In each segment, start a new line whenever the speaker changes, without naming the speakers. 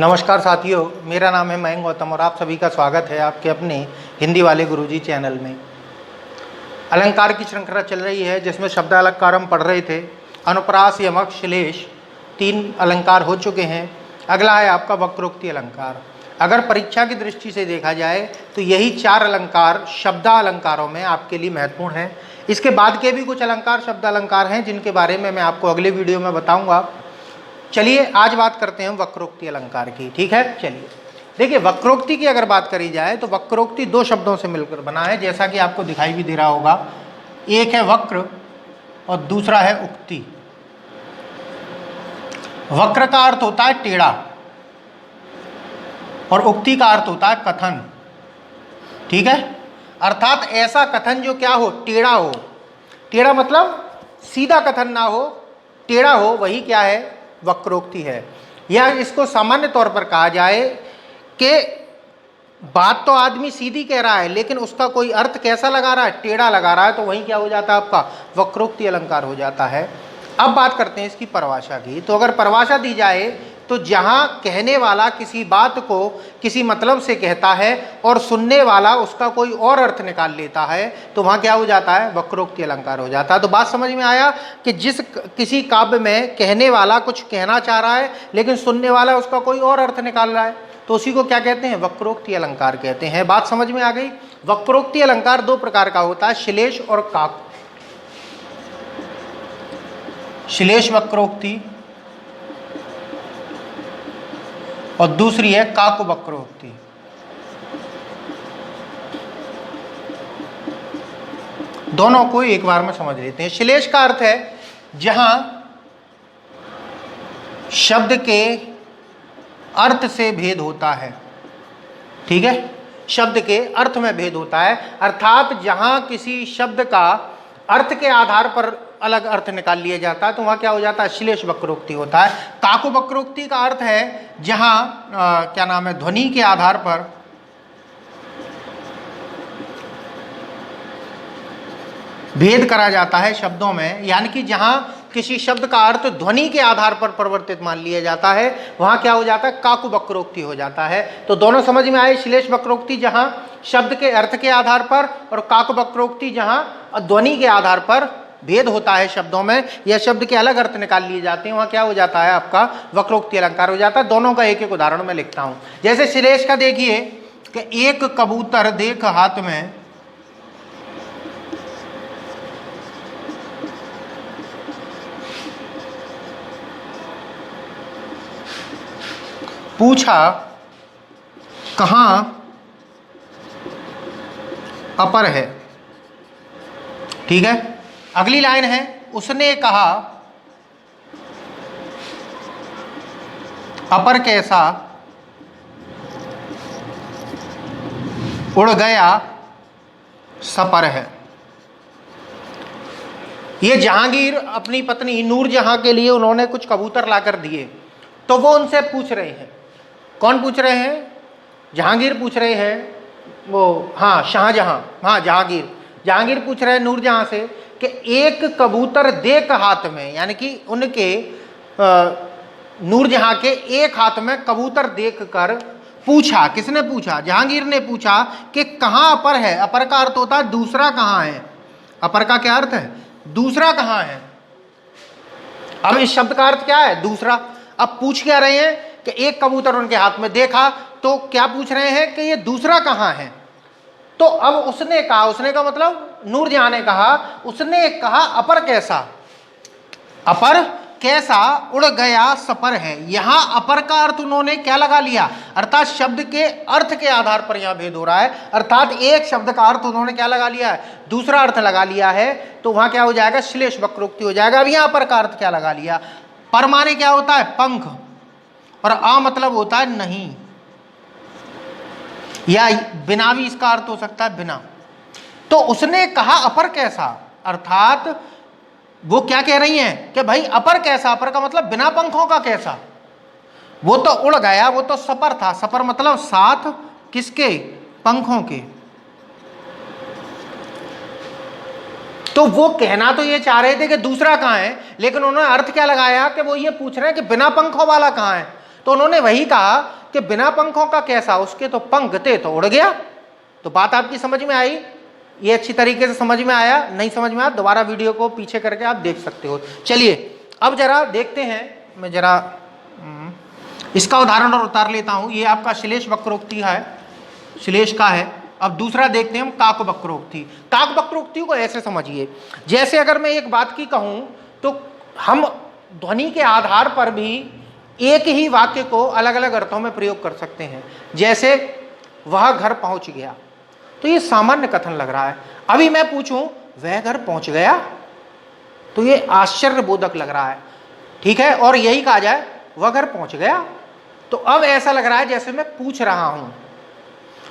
नमस्कार साथियों, मेरा नाम है मयंक गौतम और आप सभी का स्वागत है आपके अपने हिंदी वाले गुरुजी चैनल में। अलंकार की श्रृंखला चल रही है जिसमें शब्द अलंकार हम पढ़ रहे थे। अनुप्रास, यमक, श्लेष 3 अलंकार हो चुके हैं। अगला है आपका वक्रोक्ति अलंकार। अगर परीक्षा की दृष्टि से देखा जाए तो यही 4 अलंकार शब्दालंकारों में आपके लिए महत्वपूर्ण हैं। इसके बाद के भी कुछ अलंकार शब्द अलंकार हैं जिनके बारे में मैं आपको अगले वीडियो में बताऊँगा। चलिए आज बात करते हैं वक्रोक्ति अलंकार की। ठीक है, चलिए देखिए, वक्रोक्ति की अगर बात करी जाए तो वक्रोक्ति 2 शब्दों से मिलकर बना है, जैसा कि आपको दिखाई भी दे रहा होगा। एक है वक्र और दूसरा है उक्ति। वक्र का अर्थ होता है टेढ़ा और उक्ति का अर्थ होता है कथन। ठीक है, अर्थात ऐसा कथन जो क्या हो, टेढ़ा हो। टेढ़ा मतलब सीधा कथन ना हो, टेढ़ा हो, वही क्या है, वक्रोक्ति है। या इसको सामान्य तौर पर कहा जाए कि बात तो आदमी सीधी कह रहा है लेकिन उसका कोई अर्थ कैसा लगा रहा है, टेढ़ा लगा रहा है, तो वही क्या हो जाता है, आपका वक्रोक्ति अलंकार हो जाता है। अब बात करते हैं इसकी परिभाषा की। तो अगर परिभाषा दी जाए तो जहां कहने वाला किसी बात को किसी मतलब से कहता है और सुनने वाला उसका कोई और अर्थ निकाल लेता है तो वहां क्या हो जाता है, वक्रोक्ति अलंकार हो जाता है। तो बात समझ में आया कि जिस किसी काव्य में कहने वाला कुछ कहना चाह रहा है लेकिन सुनने वाला उसका कोई और अर्थ निकाल रहा है तो उसी को क्या कहते हैं, वक्रोक्ति अलंकार कहते हैं। बात समझ में आ गई। वक्रोक्ति अलंकार 2 प्रकार का होता है, श्लेष और काक। श्लेष वक्रोक्ति और दूसरी है काक वक्रोक्ति। दोनों को एक बार में समझ लेते हैं। श्लेष का अर्थ है जहां शब्द के अर्थ से भेद होता है। ठीक है, शब्द के अर्थ में भेद होता है, अर्थात जहां किसी शब्द का अर्थ के आधार पर अलग अर्थ निकाल लिया जाता है तो वहां क्या हो जाता है, श्लेष वक्रोक्ति होता है। काक वक्रोक्ति का अर्थ है जहां क्या नाम है, ध्वनि के आधार पर भेद करा जाता है शब्दों में, यानी कि जहां किसी शब्द का अर्थ ध्वनि के आधार पर परिवर्तित मान लिया जाता है वहां क्या हो जाता है, काक वक्रोक्ति हो जाता है। तो दोनों समझ में आए, श्लेष वक्रोक्ति जहां शब्द के अर्थ के आधार पर और काक वक्रोक्ति जहां ध्वनि के आधार पर भेद होता है शब्दों में या शब्द के अलग अर्थ निकाल लिए जाते हैं, वहां क्या हो जाता है, आपका वक्रोक्ति अलंकार हो जाता है। दोनों का एक एक उदाहरण मैं लिखता हूं। जैसे श्लेष का देखिए कि एक कबूतर देख हाथ में पूछा कहां अपर है। ठीक है, अगली लाइन है, उसने कहा अपर कैसा उड़ गया सपर है। ये जहांगीर अपनी पत्नी नूरजहां के लिए उन्होंने कुछ कबूतर लाकर दिए तो वो उनसे पूछ रहे हैं। कौन पूछ रहे हैं, जहांगीर पूछ रहे हैं, वो हाँ शाहजहां, हाँ जहांगीर पूछ रहे हैं नूरजहां से कि एक कबूतर देख हाथ में, यानी कि उनके नूरजहां के एक हाथ में कबूतर देखकर पूछा। किसने पूछा, जहांगीर ने पूछा कि कहाँ अपर है। अपर का अर्थ होता है दूसरा कहाँ है। अपर का क्या अर्थ है, दूसरा कहाँ है। अब इस शब्द का अर्थ क्या है, दूसरा। अब पूछ क्या रहे हैं कि एक कबूतर उनके हाथ में देखा तो क्या पूछ रहे हैं कि ये दूसरा कहाँ है। तो अब उसने कहा, उसने का मतलब नूरजहां ने कहा, उसने कहा अपर कैसा, अपर कैसा उड़ गया सपर है। यहां अपर का अर्थ उन्होंने क्या लगा लिया, अर्थात शब्द के अर्थ के आधार पर यहां भेद हो रहा है, अर्थात एक शब्द का अर्थ उन्होंने क्या लगा लिया है, दूसरा अर्थ लगा लिया है, तो वहां क्या हो जाएगा, श्लेष वक्रोक्ति हो जाएगा। अब यहां अपर का अर्थ क्या लगा लिया, पर माने क्या होता है, पंख, और आ मतलब होता है नहीं, या बिना भी इसका अर्थ हो सकता है, बिना। तो उसने कहा अपर कैसा, अर्थात वो क्या कह रही हैं कि भाई अपर कैसा, अपर का मतलब बिना पंखों का कैसा। वो तो उड़ गया, वो तो सपर था, सपर मतलब साथ किसके, पंखों के। तो वो कहना तो ये चाह रहे थे कि दूसरा कहाँ है, लेकिन उन्होंने अर्थ क्या लगाया कि वो ये पूछ रहे हैं कि बिना पंखों वाला कहाँ है। तो उन्होंने वही कहा कि बिना पंखों का कैसा, उसके तो पंख थे तो उड़ गया। तो बात आपकी समझ में आई? ये अच्छी तरीके से समझ में आया? नहीं समझ में आया दोबारा वीडियो को पीछे करके आप देख सकते हो। चलिए अब जरा देखते हैं, मैं जरा इसका उदाहरण और उतार लेता हूं। ये आपका श्लेष वक्रोक्ति है, श्लेष का है। अब दूसरा देखते हैं हम काक वक्रोक्ति। काक वक्रोक्ति को ऐसे समझिए, जैसे अगर मैं एक बात की कहूं तो हम ध्वनि के आधार पर भी एक ही वाक्य को अलग अलग अर्थों में प्रयोग कर सकते हैं। जैसे वह घर पहुंच गया, तो ये सामान्य कथन लग रहा है। अभी मैं पूछूं वह घर पहुंच गया, तो ये आश्चर्यबोधक लग रहा है, ठीक है। और यही कहा जाए वह घर पहुंच गया, तो अब ऐसा लग रहा है जैसे मैं पूछ रहा हूं।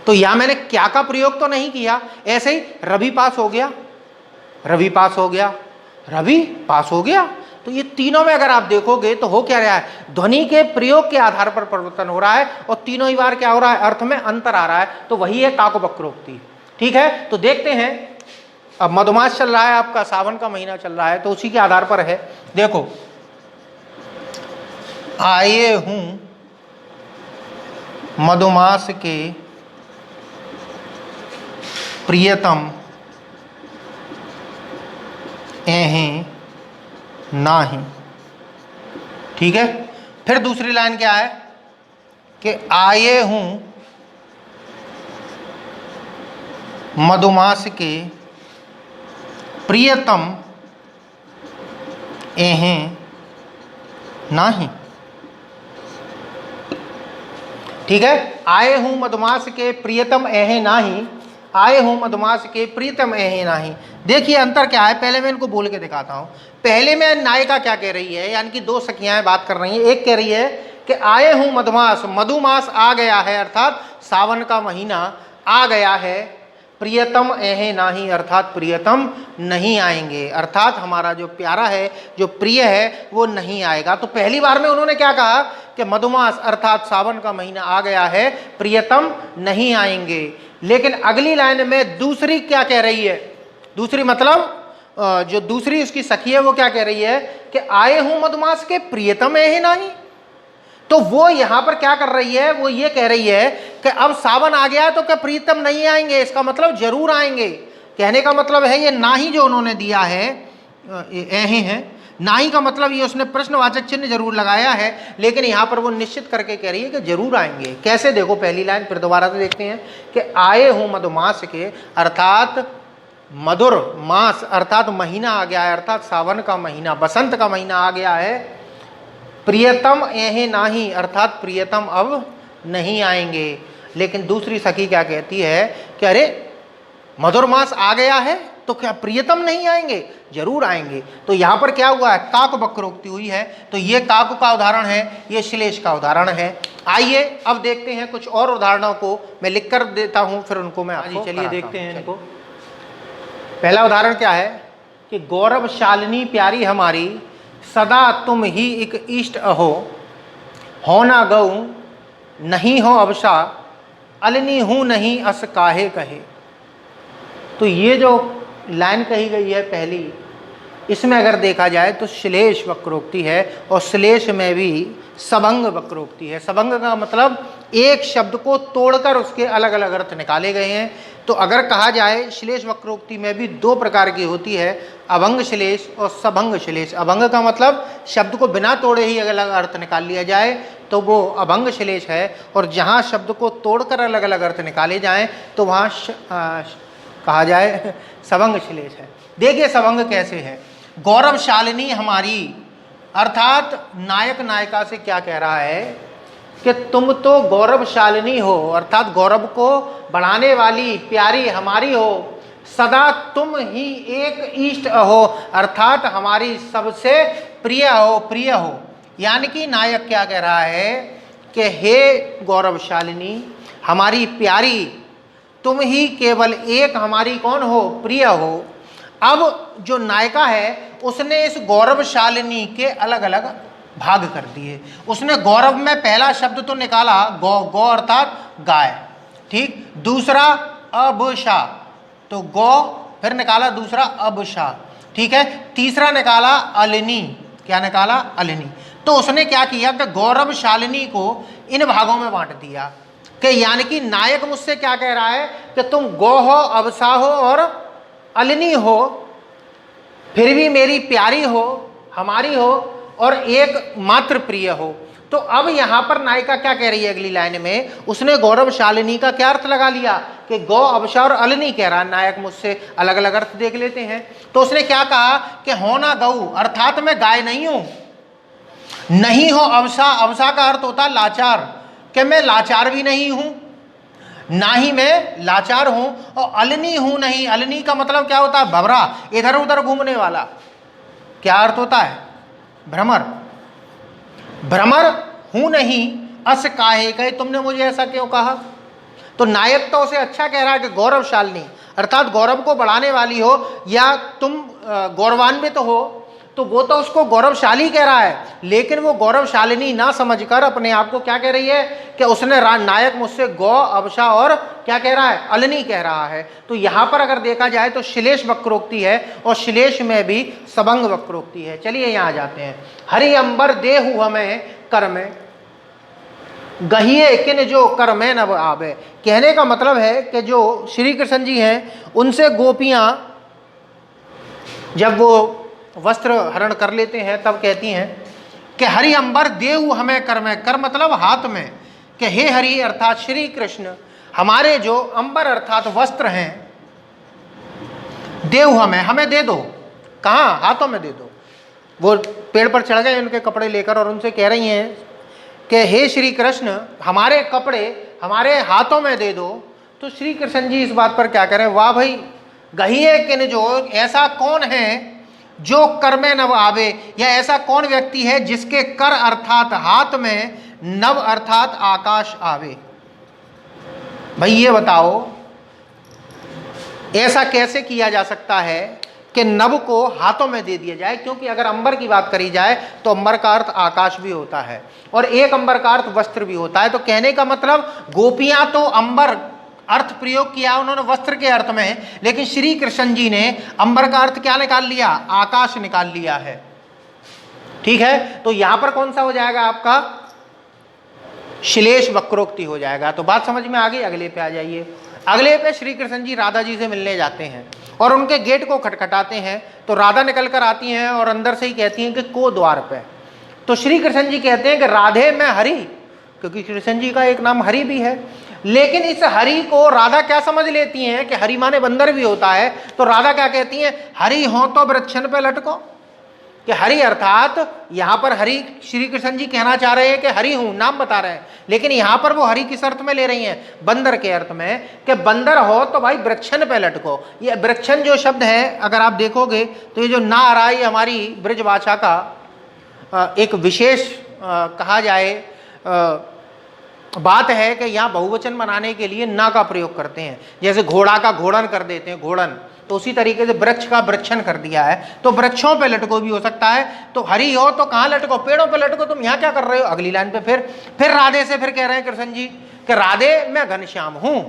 तो यहां मैंने क्या का प्रयोग तो नहीं किया। ऐसे ही रवि पास हो गया, रवि पास हो गया, रवि पास हो गया। तो ये तीनों में अगर आप देखोगे तो हो क्या रहा है, ध्वनि के प्रयोग के आधार पर परिवर्तन हो रहा है और तीनों ही बार क्या हो रहा है, अर्थ में अंतर आ रहा है। तो वही है काक वक्रोक्ति, ठीक है। तो देखते हैं, अब मधुमास चल रहा है आपका, सावन का महीना चल रहा है, तो उसी के आधार पर है। देखो, आए हूं मधुमास के प्रियतम एहें नाही, ठीक है। फिर दूसरी लाइन क्या है कि आए हूं मधुमास के प्रियतम एहें नाही, ठीक है। आए हूं मधुमास के प्रियतम एहें नाही, आए हूं मधुमास के प्रियतम एहें नाही। देखिए अंतर क्या है, पहले मैं इनको बोल के दिखाता हूं। पहले में नायिका क्या कह रही है, यानी कि दो सखियां बात कर रही हैं। एक कह रही है कि आए हूं मधुमास, मधुमास आ गया है, अर्थात सावन का महीना आ गया है। प्रियतम एहें नाही, अर्थात प्रियतम नहीं आएंगे, अर्थात हमारा जो प्यारा है, जो प्रिय है, वो नहीं आएगा। तो पहली बार में उन्होंने क्या कहा कि मधुमास अर्थात सावन का महीना आ गया है, प्रियतम नहीं आएंगे। लेकिन अगली लाइन में दूसरी क्या कह रही है, दूसरी मतलब जो दूसरी उसकी सखी है वो क्या कह रही है कि आए हूं मधुमास के प्रियतम एहें नाही। तो वो यहां पर क्या कर रही है, वो ये कह रही है कि अब सावन आ गया है तो क्या प्रीतम नहीं आएंगे, इसका मतलब जरूर आएंगे। कहने का मतलब है ये नाही जो उन्होंने दिया है, एहें है, नाही का मतलब ये उसने प्रश्नवाचक चिन्ह जरूर लगाया है, लेकिन यहाँ पर वो निश्चित करके कह रही है कि जरूर आएंगे। कैसे, देखो पहली लाइन फिर दोबारा से देखते हैं कि आए हूं मधुमास के, अर्थात मधुर मास अर्थात महीना आ गया है, अर्थात सावन का महीना, बसंत का महीना आ गया है। प्रियतम एहें नाही, अर्थात प्रियतम अब नहीं आएंगे। लेकिन दूसरी सखी क्या कहती है कि अरे मधुर मास आ गया है तो क्या प्रियतम नहीं आएंगे, जरूर आएंगे। तो यहाँ पर क्या हुआ है, काक वक्रोक्ति हुई है। तो ये काक का उदाहरण है, ये श्लेष का उदाहरण है। आइए अब देखते हैं कुछ और उदाहरणों को, मैं लिख कर देता हूँ फिर उनको मैं आपको चलिए देखते हैं इनको। पहला उदाहरण क्या है कि गौरवशालिनी प्यारी हमारी, सदा तुम ही एक इष्ट हो ना गऊ नहीं हो अवसा, अलनी हूँ नहीं अस काहे कहे। तो ये जो लाइन कही गई है पहली, इसमें अगर देखा जाए तो श्लेष वक्रोक्ति है और श्लेष में भी सबंग वक्रोक्ति है। सबंग का मतलब एक शब्द को तोड़कर उसके अलग अलग अर्थ निकाले गए हैं। तो अगर कहा जाए श्लेष वक्रोक्ति में भी दो प्रकार की होती है, अभंग श्लेष और सबंग श्लेष। अभंग का मतलब शब्द को बिना तोड़े ही अलग अलग अर्थ निकाल लिया जाए तो वो अभंग श्लेष है, और जहाँ शब्द को तोड़कर अलग अलग अर्थ निकाले जाएं तो वहाँ कहा जाए सबंग श्लेष है। देखिए सबंग कैसे है, गौरवशालिनी हमारी अर्थात नायक नायिका से क्या कह रहा है कि तुम तो गौरवशालिनी हो, अर्थात गौरव को बढ़ाने वाली प्यारी हमारी हो, सदा तुम ही एक इष्ट हो, अर्थात हमारी सबसे प्रिय हो, प्रिय हो। यानी कि नायक क्या कह रहा है कि हे गौरवशालिनी हमारी प्यारी, तुम ही केवल एक हमारी कौन हो, प्रिय हो। अब जो नायिका है उसने इस गौरवशालिनी के अलग अलग भाग कर दिए। उसने गौरव में पहला शब्द तो निकाला गौ, गौ अर्थात गाय, ठीक। दूसरा अबशा, तो गौ, फिर निकाला दूसरा अबशा, ठीक है। तीसरा निकाला अलिनी, क्या निकाला, अलिनी। तो उसने क्या किया कि गौरवशालिनी को इन भागों में बांट दिया कि यानी कि नायक मुझसे क्या कह रहा है कि तुम गौ हो, अबसा हो और अलनी हो, फिर भी मेरी प्यारी हो, हमारी हो और एक मात्र प्रिय हो। तो अब यहां पर नायिका क्या कह रही है अगली लाइन में, उसने गौरवशालिनी का क्या अर्थ लगा लिया कि गौ, अबसा और अलनी कह रहा है नायक मुझसे, अलग अलग अर्थ देख लेते हैं। तो उसने क्या कहा कि हो ना गऊ, अर्थात मैं गाय नहीं हूं, नहीं हो अबसा, अबसा का अर्थ होता है लाचार, कि मैं लाचार भी नहीं हूं, ना ही मैं लाचार हूं, और अलनी हूं नहीं, अलनी का मतलब क्या होता है, भवरा, इधर उधर घूमने वाला। क्या अर्थ होता है, भ्रमर, भ्रमर हूं नहीं, अस काहे कहे, तुमने मुझे ऐसा क्यों कहा। तो नायक तो उसे अच्छा कह रहा है कि गौरवशालिनी, अर्थात गौरव को बढ़ाने वाली हो, या तुम गौरवान्वित हो, तो वो तो उसको गौरवशाली कह रहा है, लेकिन वो गौरवशालिनी ना समझकर अपने आप को क्या कह रही है कि उसने नायक मुझसे गौ, अबसा और क्या कह रहा है, अलनी कह रहा है। तो यहां पर अगर देखा जाए तो श्लेष वक्रोक्ति है, और श्लेष में भी सबंग वक्रोक्ति है। चलिए यहां जाते हैं। हरि अंबर देहु हमें कर में, गहिए किन जो कर में नब आवे। कहने का मतलब है कि जो श्री कृष्ण जी हैं उनसे गोपियां जब वो वस्त्र हरण कर लेते हैं तब कहती हैं कि हरि अंबर देहु हमें कर में, कर मतलब हाथ में, कि हे हरि अर्थात श्री कृष्ण हमारे जो अंबर अर्थात वस्त्र हैं, देहु हमें, हमें दे दो। कहाँ, हाथों में दे दो। वो पेड़ पर चढ़ गए उनके कपड़े लेकर और उनसे कह रही हैं कि हे श्री कृष्ण हमारे कपड़े हमारे हाथों में दे दो। तो श्री कृष्ण जी इस बात पर क्या करें, वाह भाई, गहिए किन जो, ऐसा कौन है जो कर में नव आवे, या ऐसा कौन व्यक्ति है जिसके कर अर्थात हाथ में, नव अर्थात आकाश आवे। भाई ये बताओ ऐसा कैसे किया जा सकता है कि नभ को हाथों में दे दिया जाए, क्योंकि अगर अंबर की बात करी जाए तो अंबर का अर्थ आकाश भी होता है और एक अंबर का अर्थ वस्त्र भी होता है। तो कहने का मतलब गोपियां तो अंबर अर्थ प्रयोग किया उन्होंने वस्त्र के अर्थ में, लेकिन श्री कृष्ण जी ने अंबर का अर्थ क्या निकाल लिया, आकाश निकाल लिया है। ठीक है, तो यहां पर कौन सा हो जाएगा आपका, श्लेष वक्रोक्ति हो जाएगा। तो बात समझ में आ गई। अगले पे आ जाइए। अगले पे श्री कृष्ण जी राधा जी से मिलने जाते हैं और उनके गेट को खटखटाते हैं, तो राधा निकल कर आती हैं और अंदर से ही कहती हैं कि को द्वार पे। तो श्री कृष्ण जी कहते हैं कि राधे मैं हरि, क्योंकि कृष्ण जी का एक नाम हरि भी है, लेकिन इस हरि को राधा क्या समझ लेती हैं कि हरि माने बंदर भी होता है। तो राधा क्या कहती हैं, हरि हो तो वृक्षन पे लटको, कि हरि अर्थात यहां पर हरि श्री कृष्ण जी कहना चाह रहे हैं कि हरि हूं, नाम बता रहे हैं, लेकिन यहां पर वो हरि किस अर्थ में ले रही हैं, बंदर के अर्थ में, कि बंदर हो तो भाई वृक्षन पे लटको। ये वृक्षन जो शब्द है अगर आप देखोगे तो ये जो ना आ रहा है हमारी ब्रजभाषा का एक विशेष कहा जाए बात है कि यहाँ बहुवचन बनाने के लिए ना का प्रयोग करते हैं। जैसे घोड़ा का घोड़न कर देते हैं, घोड़न, तो उसी तरीके से वृक्ष का वृक्षण कर दिया है। तो वृक्षों पे लटको भी हो सकता है। तो हरि हो तो कहाँ लटको, पेड़ों पे लटको, तुम यहाँ क्या कर रहे हो। अगली लाइन पे फिर राधे से फिर कह रहे हैं कृष्ण जी कि राधे मैं घनश्याम हूँ।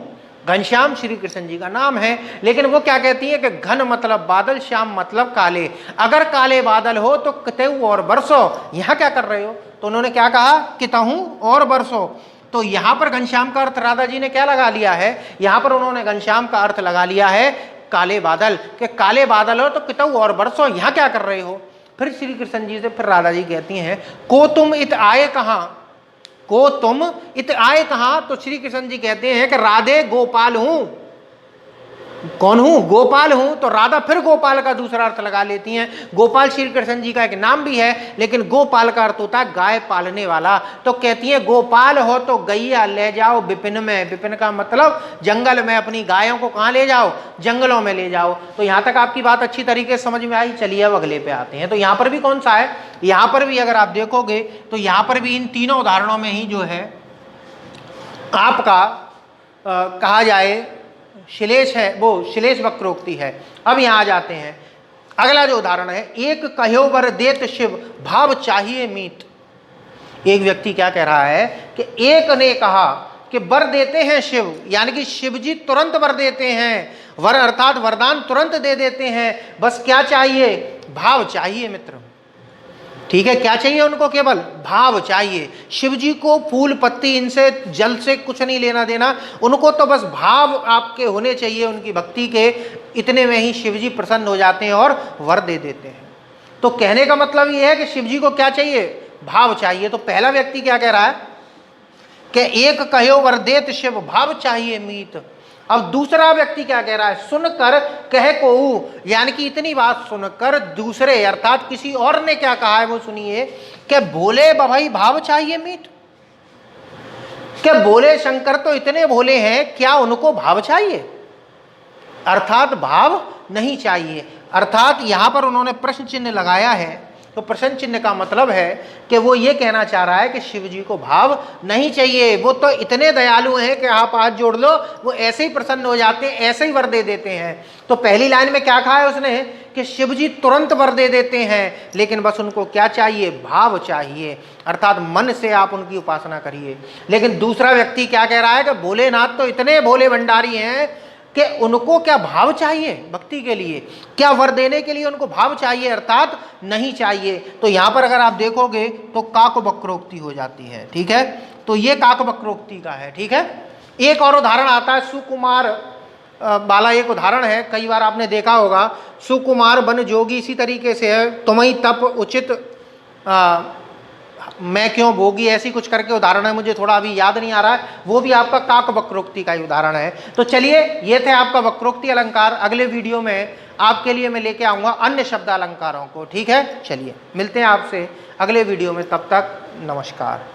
घनश्याम श्री कृष्ण जी का नाम है, लेकिन वो क्या कहती है कि घन मतलब बादल, श्याम मतलब काले। अगर काले बादल हो तो कितहु और बरसो, यहाँ क्या कर रहे हो। तो उन्होंने क्या कहा, कितहु और बरसो। तो यहाँ पर घनश्याम का अर्थ राधा जी ने क्या लगा लिया है, यहाँ पर उन्होंने घनश्याम का अर्थ लगा लिया है काले बादल, के काले बादल हो तो कितहु और बरसो, यहाँ क्या कर रहे हो। फिर श्री कृष्ण जी से फिर राधा जी कहती हैं, को तुम इत आए कहाँ, को तुम इत आए कहाँ। तो श्री कृष्ण जी कहते हैं कि राधे गोपाल हूं। कौन हूं, गोपाल हूं। तो राधा फिर गोपाल का दूसरा अर्थ लगा लेती हैं। गोपाल श्री कृष्ण जी का एक नाम भी है, लेकिन गोपाल का अर्थ होता है गाय पालने वाला। तो कहती है गोपाल हो तो गैया ले जाओ विपिन में। विपिन का मतलब जंगल में, अपनी गायों को कहाँ ले जाओ, जंगलों में ले जाओ। तो यहाँ तक आपकी बात अच्छी तरीके से समझ में आई। चलिए अब अगले पे आते हैं। तो यहाँ पर भी कौन सा है, यहाँ पर भी अगर आप देखोगे तो यहाँ पर भी इन तीनों उदाहरणों में ही जो है आपका कहा जाए श्लेष है, वो श्लेष वक्रोक्ति है। अब यहाँ आ जाते हैं। अगला जो उदाहरण है, एक कहो वर देत शिव भाव चाहिए मीत। एक व्यक्ति क्या कह रहा है कि एक ने कहा कि वर देते हैं शिव, यानी कि शिव जी तुरंत वर देते हैं। वर अर्थात वरदान तुरंत दे देते हैं, बस क्या चाहिए, भाव चाहिए मित्र। ठीक है, क्या चाहिए उनको? केवल भाव चाहिए। शिव जी को फूल पत्ती इनसे जल से कुछ नहीं लेना देना, उनको तो बस भाव आपके होने चाहिए उनकी भक्ति के, इतने में ही शिव जी प्रसन्न हो जाते हैं और वर दे देते हैं। तो कहने का मतलब ये है कि शिव जी को क्या चाहिए? भाव चाहिए। तो पहला व्यक्ति क्या कह रहा है कि एक कहो वर देत शिव भाव चाहिए मीत। अब दूसरा व्यक्ति क्या कह रहा है? सुनकर कह को, यानी कि इतनी बात सुनकर दूसरे अर्थात किसी और ने क्या कहा है वो सुनिए, कि बोले भाई भाव चाहिए मीत। क्या बोले शंकर तो इतने भोले हैं, क्या उनको भाव चाहिए? अर्थात भाव नहीं चाहिए। अर्थात यहां पर उन्होंने प्रश्न चिन्ह लगाया है, तो प्रश्न चिन्ह का मतलब है कि वो ये कहना चाह रहा है कि शिव जी को भाव नहीं चाहिए, वो तो इतने दयालु हैं कि आप हाथ जोड़ लो वो ऐसे ही प्रसन्न हो जाते हैं, ऐसे ही वर दे देते हैं। तो पहली लाइन में क्या कहा है उसने कि शिव जी तुरंत वर दे देते हैं, लेकिन बस उनको क्या चाहिए? भाव चाहिए, अर्थात मन से आप उनकी उपासना करिए। लेकिन दूसरा व्यक्ति क्या कह रहा है कि भोलेनाथ तो इतने भोले भंडारी हैं कि उनको क्या भाव चाहिए भक्ति के लिए? क्या वर देने के लिए उनको भाव चाहिए? अर्थात नहीं चाहिए। तो यहां पर अगर आप देखोगे तो काक वक्रोक्ति हो जाती है। ठीक है, तो ये काक वक्रोक्ति का है। ठीक है, एक और उदाहरण आता है सुकुमार वाला, एक उदाहरण है, कई बार आपने देखा होगा। सुकुमार बन जोगी, इसी तरीके से है, तुम्हें तप उचित मैं क्यों भोगी, ऐसी कुछ करके उदाहरण है, मुझे थोड़ा अभी याद नहीं आ रहा है, वो भी आपका काक वक्रोक्ति का ही उदाहरण है। तो चलिए, ये थे आपका वक्रोक्ति अलंकार। अगले वीडियो में आपके लिए मैं लेके आऊँगा अन्य शब्द अलंकारों को। ठीक है, चलिए मिलते हैं आपसे अगले वीडियो में, तब तक नमस्कार।